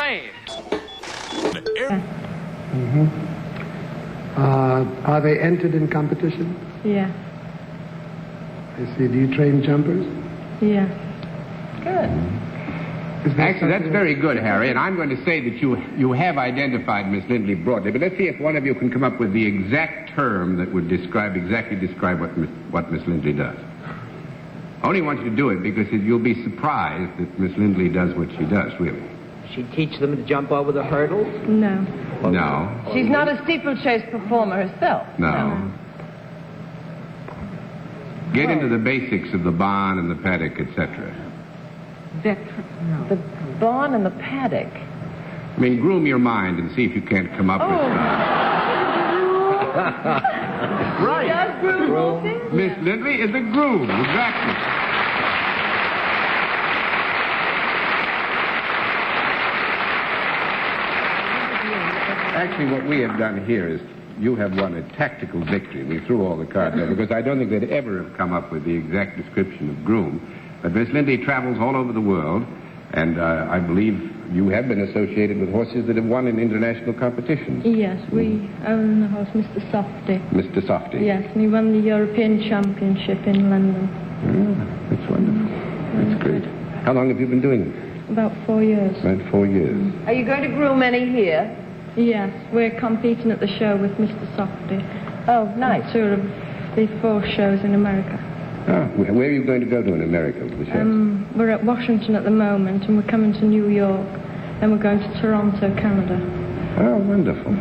plane. Are they entered in competition? Yeah. I see. Do you train jumpers? Yeah. Good. Actually, that's very good, Harry, and I'm going to say that you have identified Miss Lindley broadly, but let's see if one of you can come up with the exact term that would exactly describe what Miss Lindley does. I only want you to do it because you'll be surprised that Miss Lindley does what she does, really. She teach them to jump over the hurdles? No. No. She's not a steeplechase performer herself. No. Get into the basics of the barn and the paddock, etc. The barn and the paddock. I mean, groom your mind and see if you can't come up with Right. Does groom horses? Miss Lindley is a groom, exactly. Actually, what we have done here is you have won a tactical victory. We threw all the cards there because I don't think they'd ever have come up with the exact description of groom. But Miss Lindley travels all over the world, and I believe you have been associated with horses that have won in international competitions. Yes, we own the horse, Mr. Softy. Mr. Softy. Yes, and he won the European Championship in London. That's wonderful. That's great. How long have you been doing it? About 4 years. About 4 years. Are you going to groom any here? Yes, we're competing at the show with Mr. Softy. Oh, nice. Two of the 4 shows in America. Ah, where are you going to go to in America with the show? We're at Washington at the moment, and we're coming to New York. Then we're going to Toronto, Canada. Oh, wonderful.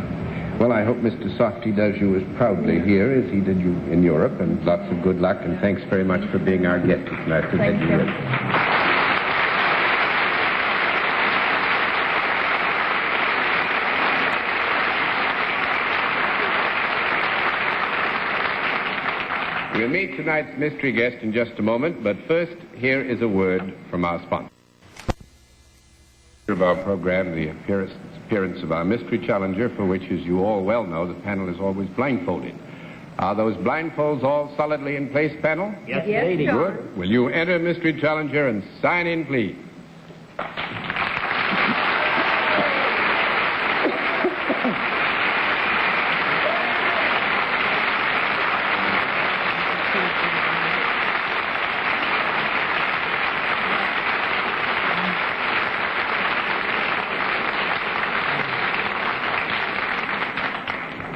Well, I hope Mr. Softy does you as proudly here as he did you in Europe, and lots of good luck, and thanks very much for being our guest. It's nice to have you here. We'll meet tonight's mystery guest in just a moment, but first, here is a word from our sponsor. Of our program, the appearance of our mystery challenger, for which, as you all well know, the panel is always blindfolded. Are those blindfolds all solidly in place, panel? Yes, lady. Good. Will you enter mystery challenger and sign in, please?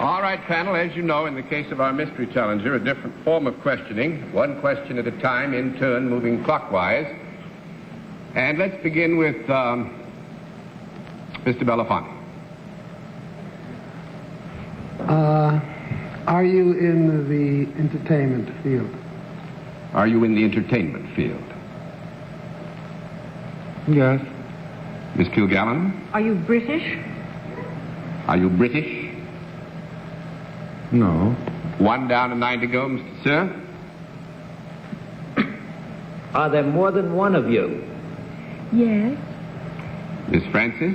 All right, panel, as you know, in the case of our mystery challenger, a different form of questioning, one question at a time, in turn, moving clockwise. And let's begin with Mr. Belafonte. Are you in the entertainment field? Are you in the entertainment field? Yes. Miss Kilgallen? Are you British? Are you British? No. 1 down and 9 to go, Mr. Sir. Are there more than one of you? Yes. Miss Francis?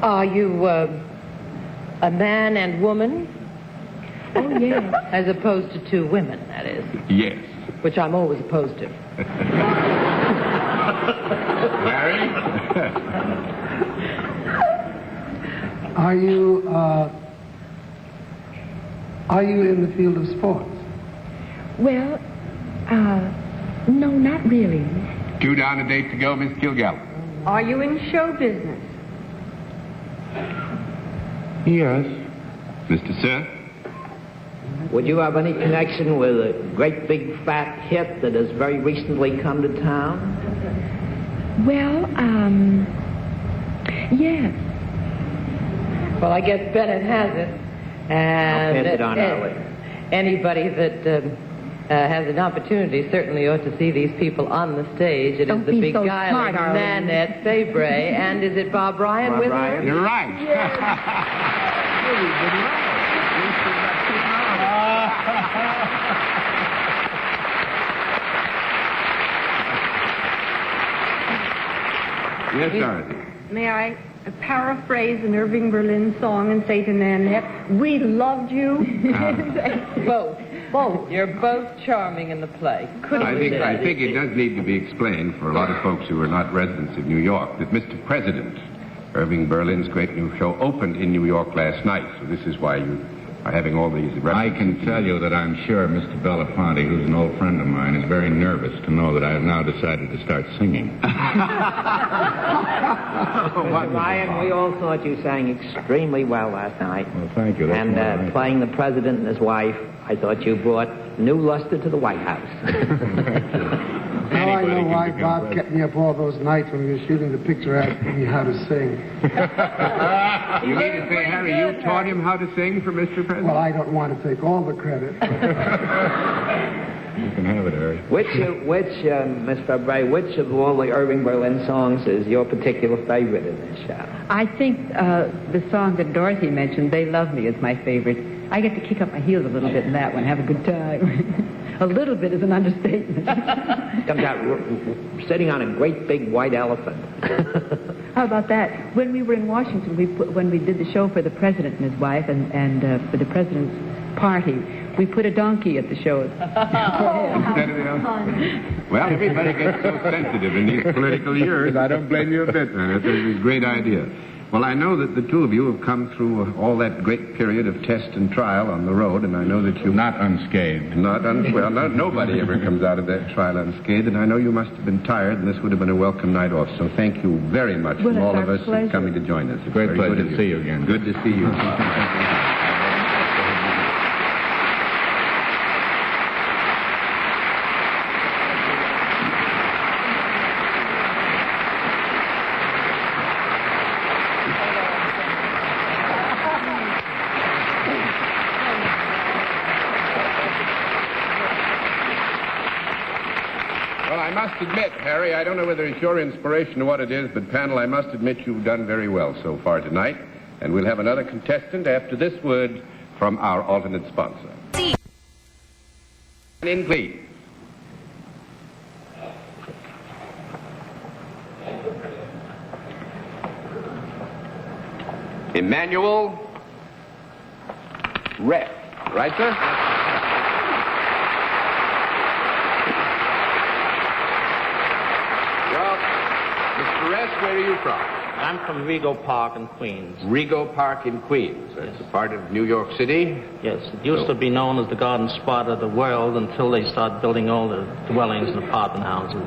Are you a man and woman? Oh, yes. As opposed to 2 women, that is. Yes. Which I'm always opposed to. Larry? Are you in the field of sports? Well, no, not really. 2 down and 8 to go, Miss Kilgallen. Are you in show business? Yes. Mr. Sir? Would you have any connection with a great big fat hit that has very recently come to town? Well, yes. Well, I guess Bennett has it. And I'll pass it on our way. Anybody that has an opportunity certainly ought to see these people on the stage. It is the beguiling Nanette Sabre. And is it Bob Ryan with her? You're right. Yes, Dorothy. May I paraphrase an Irving Berlin song and say to Nanette, we loved you? Both. both. You're both charming in the play. I think it does need to be explained for a lot of folks who are not residents of New York that Mr. President, Irving Berlin's great new show, opened in New York last night. So this is why you are having all these references. I can tell you that I'm sure Mr. Belafonte, who's an old friend of mine, is very nervous to know that I have now decided to start singing. Ryan, we all thought you sang extremely well last night. Well, thank you. That's And all right. playing the president and his wife, I thought you brought new luster to the White House. Now I know Anybody why can become Bob kept me up all those nights when we were shooting the picture asking me how to sing. You mean to say, Harry, you taught him how to sing for Mr. President? Well, I don't want to take all the credit. You can have it, Harry. Miss Fabray, which of all the Irving Berlin songs is your particular favorite in this show? I think the song that Dorothy mentioned, They Love Me, is my favorite. I get to kick up my heels a little bit in that one, have a good time. A little bit is an understatement. Comes out sitting on a great big white elephant. How about that? When we were in Washington, when we did the show for the president and his wife and for the president's party, we put a donkey at the show. Instead of the elephant. Well, everybody gets so sensitive in these political years. I don't blame you a bit, man. It's a great idea. Well, I know that the two of you have come through all that great period of test and trial on the road, and I know that you... Not unscathed. Nobody ever comes out of that trial unscathed, and I know you must have been tired, and this would have been a welcome night off. So thank you very much Well, from all it's of our us for pleasure. coming to join us. It's Great very pleasure good of to see you again. Good to see you. Well, I must admit, Harry, I don't know whether it's your inspiration or what it is, but panel, I must admit you've done very well so far tonight. And we'll have another contestant after this word from our alternate sponsor. In, please. Emmanuel Rett. Right, sir? Well, Mr. Rett, where are you from? I'm from Rego Park in Queens. Rego Park in Queens. That's a part of New York City. Yes, it used to be known as the garden spot of the world until they started building all the dwellings and apartment houses.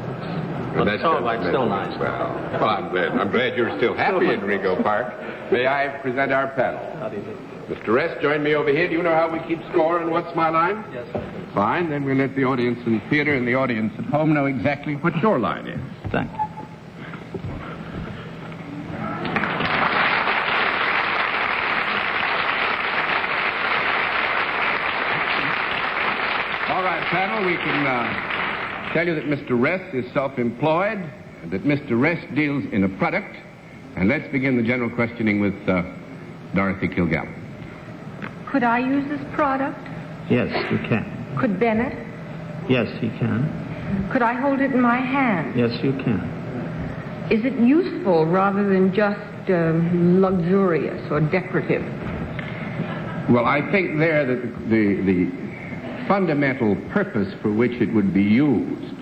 But it's all right, still nice. Well, I'm glad you're still happy in Rego Park. May I present our panel? How do you do? Mr. Rest, join me over here. Do you know how we keep score on What's My Line? Yes. Fine, then we'll let the audience in theater and the audience at home know exactly what your line is. Thank you. All right, panel, we can tell you that Mr. Rest is self-employed, and that Mr. Rest deals in a product. And let's begin the general questioning with Dorothy Kilgallen. Could I use this product? Yes, you can. Could Bennett? Yes, you can. Could I hold it in my hand? Yes, you can. Is it useful rather than just luxurious or decorative? Well, I think there that the fundamental purpose for which it would be used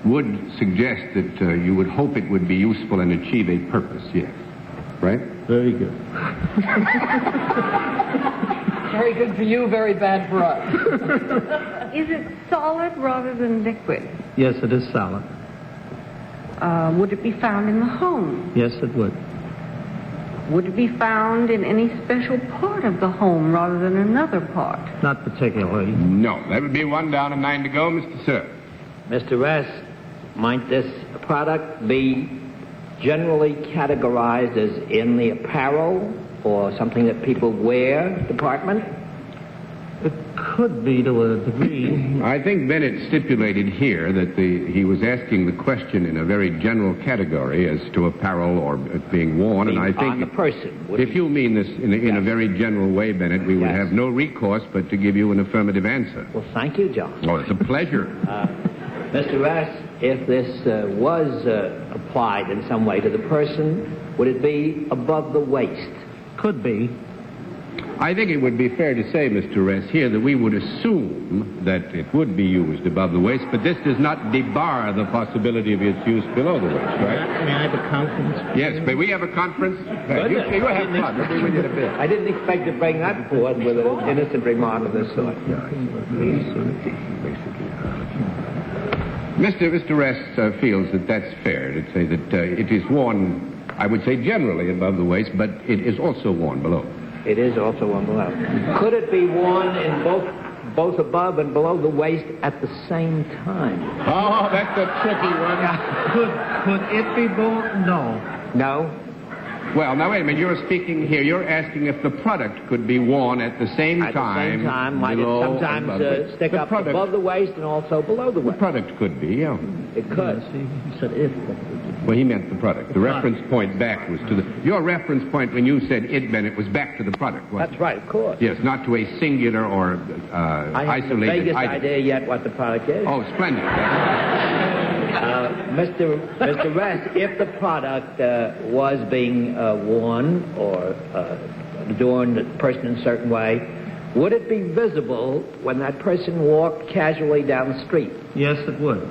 would suggest that you would hope it would be useful and achieve a purpose, yes. Right? Very good. Very good for you, very bad for us. Is it solid rather than liquid? Yes, it is solid. Would it be found in the home? Yes, it would. Would it be found in any special part of the home rather than another part? Not particularly. No, that would be 1 down and 9 to go, Mr. Sir. Mr. Rest, might this product be generally categorized as in the apparel or something that people wear department? It could be to a degree. I think Bennett stipulated here that he was asking the question in a very general category as to apparel or it being worn, and I think on the person. if you mean this in a very general way, Bennett, we would Yes. have no recourse but to give you an affirmative answer. Well, thank you, John. Oh, it's a pleasure. Mr. Rest, if this was applied in some way to the person, would it be above the waist? Could be. I think it would be fair to say, Mr. Ress, here that we would assume that it would be used above the waist, but this does not debar the possibility of its use below the waist, right? May I have a conference? Yes, may we have a conference? You have fun. We'll be with you in a bit. I didn't expect to bring that forward with an innocent remark of this sort. Mr. Ress feels that that's fair to say that it is worn, I would say generally above the waist, but it is also worn below. It is also one below. Could it be worn in both above and below the waist at the same time? Oh, that's a tricky one. Could it be worn? No. No? Well, now, wait a minute. You're speaking here. You're asking if the product could be worn at the same time. At the same time, might it below sometimes and above stick up above the waist and also below the The waist? product could be, yeah. It could. He said if. Well, he meant the product. The reference point back was to the... Your reference point when you said it, Bennett, was back to the product, wasn't That's right, of course. it? Yes, not to a singular or I haven't the isolated vaguest item. idea yet what the product is. Oh, splendid. Mr. Ress, if the product was being worn or adorned a person in a certain way, would it be visible when that person walked casually down the street? Yes, it would.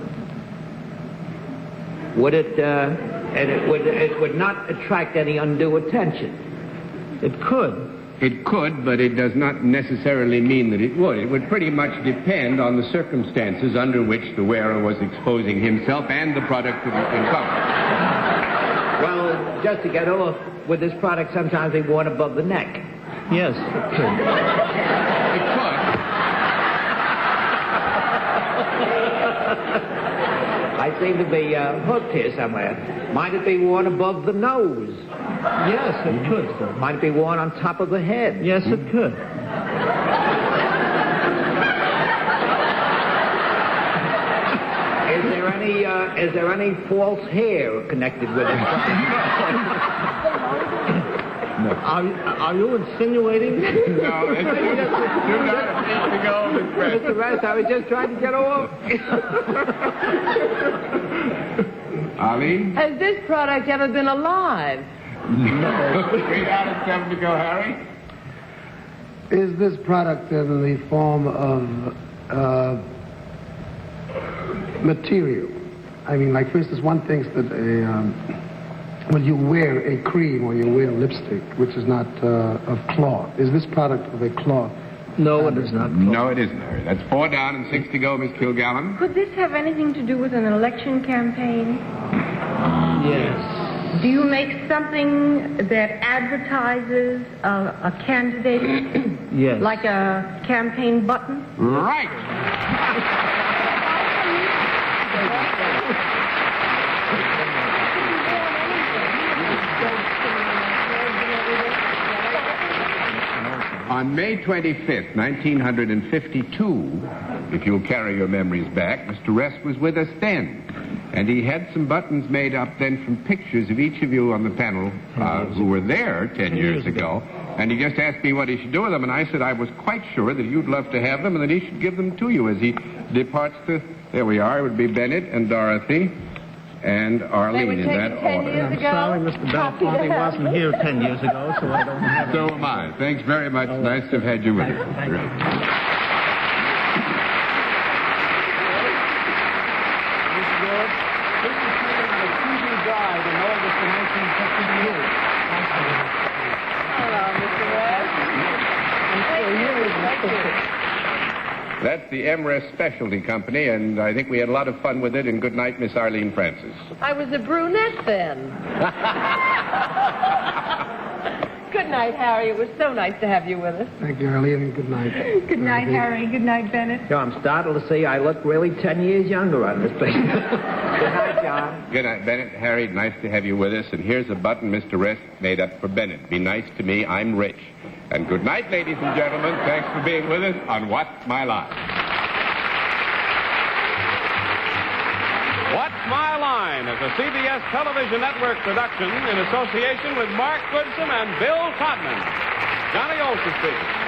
Would it, and it would not attract any undue attention? It could. It could, but it does not necessarily mean that it would. It would pretty much depend on the circumstances under which the wearer was exposing himself and the product to the cover. Well, just to get off with this product, sometimes they worn above the neck. Yes, it could. It could. I seem to be hooked here somewhere. Might it be worn above the nose? Yes, it could, sir. Might it be worn on top of the head? Yes, it could. Is there any false hair connected with it? Are you insinuating? No, it's do not need to go, Mr. Ress, I was just trying to get off. Ali? Has this product ever been alive? No. 3 out of 7 to go, Harry. Is this product in the form of material? I mean, like, for instance, one thinks that when you wear a cream or you wear lipstick, which is not of cloth, is this product of a cloth? No, it is not. No, it isn't, Harry. That's 4 down and 6 to go, Miss Kilgallen. Could this have anything to do with an election campaign? Yes. Do you make something that advertises a candidate? Yes. Like a campaign button? Right. On May 25th, 1952, if you'll carry your memories back, Mr. Ress was with us then. And he had some buttons made up then from pictures of each of you on the panel who were there 10 years ago. And he just asked me what he should do with them. And I said I was quite sure that you'd love to have them and that he should give them to you as he departs to... There we are. It would be Bennett and Dorothy and Arlene in that order. I'm sorry, Mr. Belafonte wasn't here 10 years ago, so I don't have it. So am I. Thanks very much. Nice to have had you with us. Right. That's the MRES Specialty Company, and I think we had a lot of fun with it. And good night, Miss Arlene Francis. I was a brunette then. Good night, Harry. It was so nice to have you with us. Thank you, Arlene, and good night. Good night, Harry. Good night, Bennett. So I'm startled to see I look really 10 years younger on this thing. Good night, John. Good night, Bennett. Harry, nice to have you with us. And here's a button Mr. Ress made up for Bennett. Be nice to me. I'm rich. And good night, ladies and gentlemen. Thanks for being with us on What's My Line. What's My Line is a CBS Television Network production in association with Mark Goodson and Bill Todman. Johnny Olson speaking.